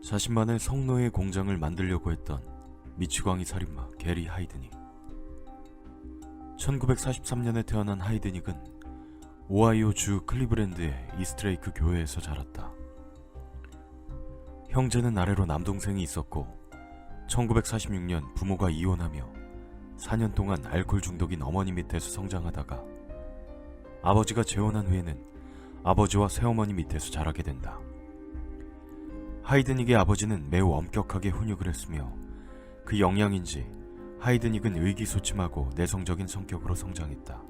자신만의 성노예 공장을 만들려고 했던 미치광이 살인마 게리 하이드닉. 1943년에 태어난 하이드닉은 오하이오 주 클리브랜드의 이스트레이크 교회에서 자랐다. 형제는 아래로 남동생이 있었고 1946년 부모가 이혼하며 4년 동안 알코올 중독인 어머니 밑에서 성장하다가 아버지가 재혼한 후에는 아버지와 새어머니 밑에서 자라게 된다. 하이드닉의 아버지는 매우 엄격하게 훈육을 했으며 그 영향인지 하이드닉은 의기소침하고 내성적인 성격으로 성장했다.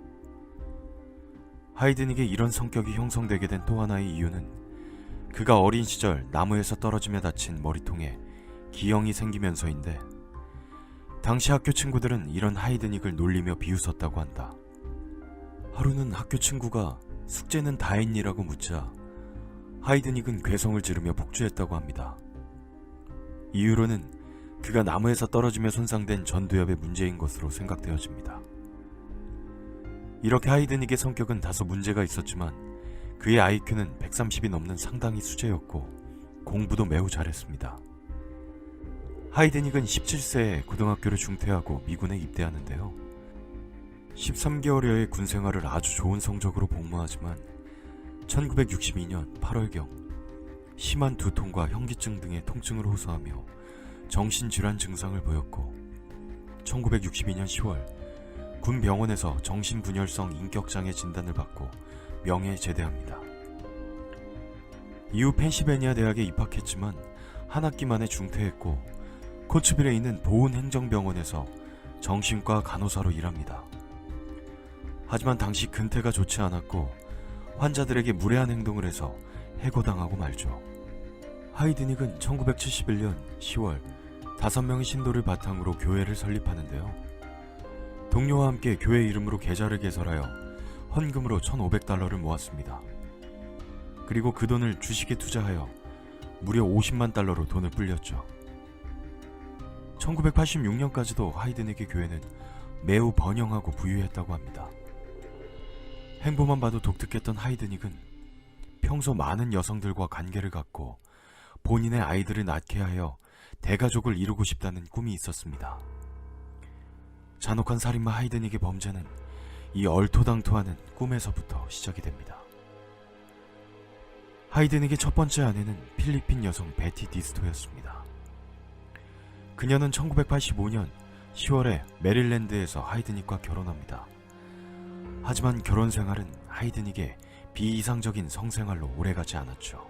하이드닉의 이런 성격이 형성되게 된 또 하나의 이유는 그가 어린 시절 나무에서 떨어지며 다친 머리통에 기형이 생기면서인데, 당시 학교 친구들은 이런 하이드닉을 놀리며 비웃었다고 한다. 하루는 학교 친구가 숙제는 다 했니라고 묻자 하이드닉은 괴성을 지르며 폭주했다고 합니다. 이유로는 그가 나무에서 떨어지며 손상된 전두엽의 문제인 것으로 생각되어집니다. 이렇게 하이드닉의 성격은 다소 문제가 있었지만 그의 IQ는 130이 넘는 상당히 수재였고 공부도 매우 잘했습니다. 하이드닉은 17세에 고등학교를 중퇴하고 미군에 입대하는데요. 13개월여의 군 생활을 아주 좋은 성적으로 복무하지만 1962년 8월경 심한 두통과 현기증 등의 통증을 호소하며 정신질환 증상을 보였고 1962년 10월 군 병원에서 정신분열성 인격장애 진단을 받고 명예에 제대합니다. 이후 펜실베니아 대학에 입학했지만 한 학기 만에 중퇴했고 코츠빌에 있는 보훈행정병원에서 정신과 간호사로 일합니다. 하지만 당시 근태가 좋지 않았고 환자들에게 무례한 행동을 해서 해고당하고 말죠. 하이드닉은 1971년 10월 5명의 신도를 바탕으로 교회를 설립하는데요. 동료와 함께 교회 이름으로 계좌를 개설하여 헌금으로 $1,500를 모았습니다. 그리고 그 돈을 주식에 투자하여 무려 $50만 돈을 불렸죠. 1986년까지도 하이드닉의 교회는 매우 번영하고 부유했다고 합니다. 행보만 봐도 독특했던 하이드닉은 평소 많은 여성들과 관계를 갖고 본인의 아이들을 낳게 하여 대가족을 이루고 싶다는 꿈이 있었습니다. 잔혹한 살인마 하이드닉의 범죄는 이 얼토당토하는 꿈에서부터 시작이 됩니다. 하이드닉의 첫 번째 아내는 필리핀 여성 베티 디스토였습니다. 그녀는 1985년 10월에 메릴랜드에서 하이드닉과 결혼합니다. 하지만 결혼 생활은 하이드닉의 비이상적인 성생활로 오래가지 않았죠.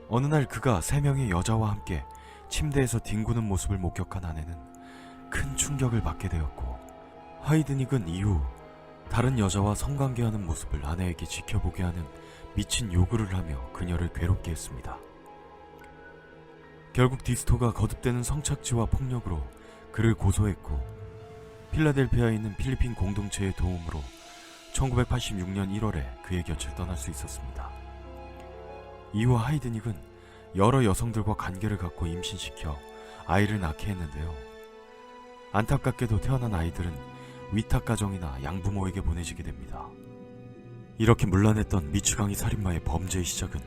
어느 날 그가 3명의 여자와 함께 침대에서 뒹구는 모습을 목격한 아내는 큰 충격을 받게 되었고, 하이드닉은 이후 다른 여자와 성관계하는 모습을 아내에게 지켜보게 하는 미친 요구를 하며 그녀를 괴롭게 했습니다. 결국 디스토가 거듭되는 성착취와 폭력으로 그를 고소했고, 필라델피아에 있는 필리핀 공동체의 도움으로 1986년 1월에 그의 곁을 떠날 수 있었습니다. 이후 하이드닉은 여러 여성들과 관계를 갖고 임신시켜 아이를 낳게 했는데요. 안타깝게도 태어난 아이들은 위탁가정이나 양부모에게 보내지게 됩니다. 이렇게 문란했던 미치광이 살인마의 범죄의 시작은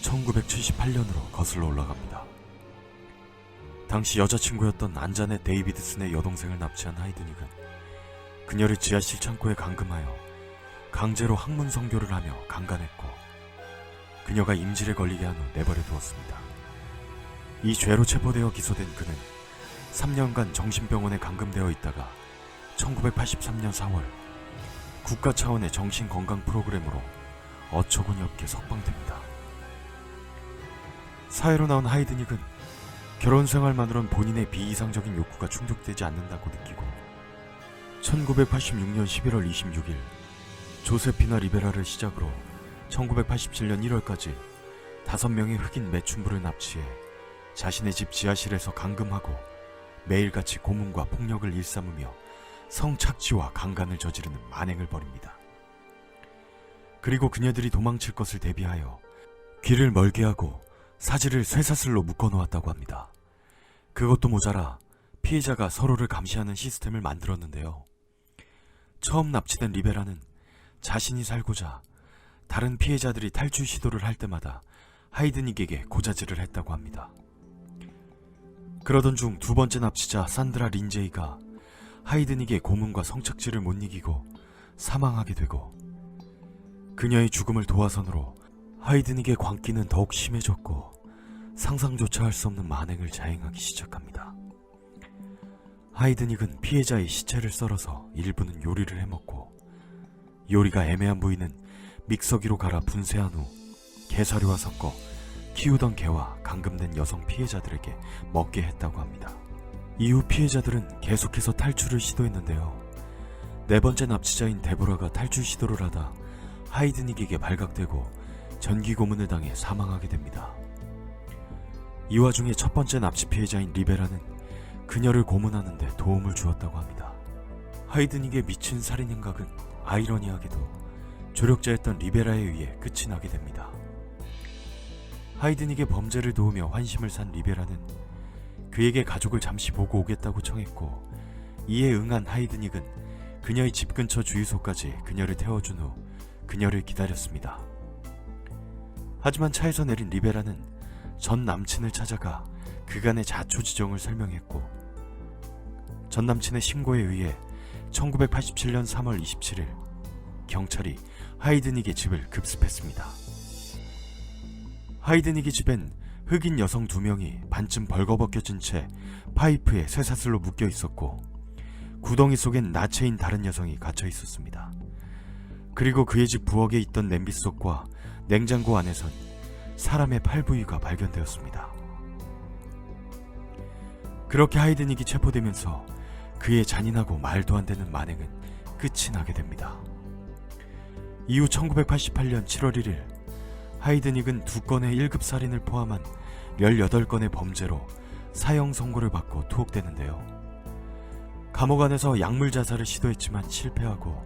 1978년으로 거슬러 올라갑니다. 당시 여자친구였던 안자넷 데이비드슨의 여동생을 납치한 하이드닉은 그녀를 지하실 창고에 감금하여 강제로 학문 선교를 하며 강간했고, 그녀가 임질에 걸리게 한 후 내버려 두었습니다. 이 죄로 체포되어 기소된 그는 3년간 정신병원에 감금되어 있다가 1983년 4월 국가 차원의 정신건강 프로그램으로 어처구니 없게 석방됩니다. 사회로 나온 하이드닉은 결혼 생활만으론 본인의 비이상적인 욕구가 충족되지 않는다고 느끼고 1986년 11월 26일 조세피나 리베라를 시작으로 1987년 1월까지 5명의 흑인 매춘부를 납치해 자신의 집 지하실에서 감금하고 매일같이 고문과 폭력을 일삼으며 성착취와 강간을 저지르는 만행을 벌입니다. 그리고 그녀들이 도망칠 것을 대비하여 귀를 멀게 하고 사지를 쇠사슬로 묶어놓았다고 합니다. 그것도 모자라 피해자가 서로를 감시하는 시스템을 만들었는데요. 처음 납치된 리베라는 자신이 살고자 다른 피해자들이 탈출 시도를 할 때마다 하이드닉에게 고자질을 했다고 합니다. 그러던 중 두 번째 납치자 산드라 린제이가 하이드닉의 고문과 성착취를 못 이기고 사망하게 되고, 그녀의 죽음을 도화선으로 하이드닉의 광기는 더욱 심해졌고 상상조차 할 수 없는 만행을 자행하기 시작합니다. 하이드닉은 피해자의 시체를 썰어서 일부는 요리를 해먹고, 요리가 애매한 부위는 믹서기로 갈아 분쇄한 후 게사료와 섞어 키우던 개와 감금된 여성 피해자들에게 먹게 했다고 합니다. 이후 피해자들은 계속해서 탈출을 시도했는데요. 네 번째 납치자인 데보라가 탈출 시도를 하다 하이드닉에게 발각되고 전기 고문을 당해 사망하게 됩니다. 이 와중에 첫 번째 납치 피해자인 리베라는 그녀를 고문하는데 도움을 주었다고 합니다. 하이드닉의 미친 살인 행각은 아이러니하게도 조력자였던 리베라에 의해 끝이 나게 됩니다. 하이드닉의 범죄를 도우며 환심을 산 리베라는 그에게 가족을 잠시 보고 오겠다고 청했고, 이에 응한 하이드닉은 그녀의 집 근처 주유소까지 그녀를 태워준 후 그녀를 기다렸습니다. 하지만 차에서 내린 리베라는 전 남친을 찾아가 그간의 자초지종을 설명했고, 전 남친의 신고에 의해 1987년 3월 27일 경찰이 하이드닉의 집을 급습했습니다. 하이드닉의 집엔 흑인 여성 2명이 반쯤 벌거벗겨진 채 파이프에 쇠사슬로 묶여 있었고, 구덩이 속엔 나체인 다른 여성이 갇혀 있었습니다. 그리고 그의 집 부엌에 있던 냄비 속과 냉장고 안에선 사람의 팔 부위가 발견되었습니다. 그렇게 하이드닉이 체포되면서 그의 잔인하고 말도 안 되는 만행은 끝이 나게 됩니다. 이후 1988년 7월 1일 하이드닉은 2건의 1급 살인을 포함한 18건의 범죄로 사형 선고를 받고 투옥되는데요. 감옥 안에서 약물 자살을 시도했지만 실패하고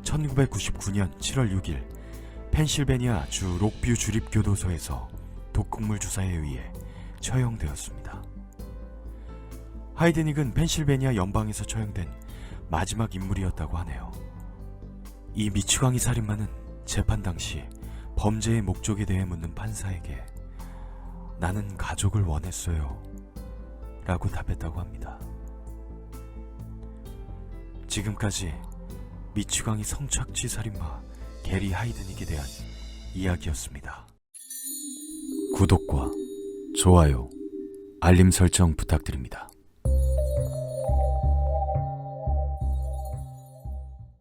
1999년 7월 6일 펜실베니아 주 록뷰 주립교도소에서 독극물 주사에 의해 처형되었습니다. 하이드닉은 펜실베니아 연방에서 처형된 마지막 인물이었다고 하네요. 이 미치광이 살인마는 재판 당시 범죄의 목적에 대해 묻는 판사에게 "나는 가족을 원했어요 라고 답했다고 합니다. 지금까지 미치광이 성착취 살인마 게리 하이드닉에 대한 이야기였습니다. 구독과 좋아요, 알림 설정 부탁드립니다.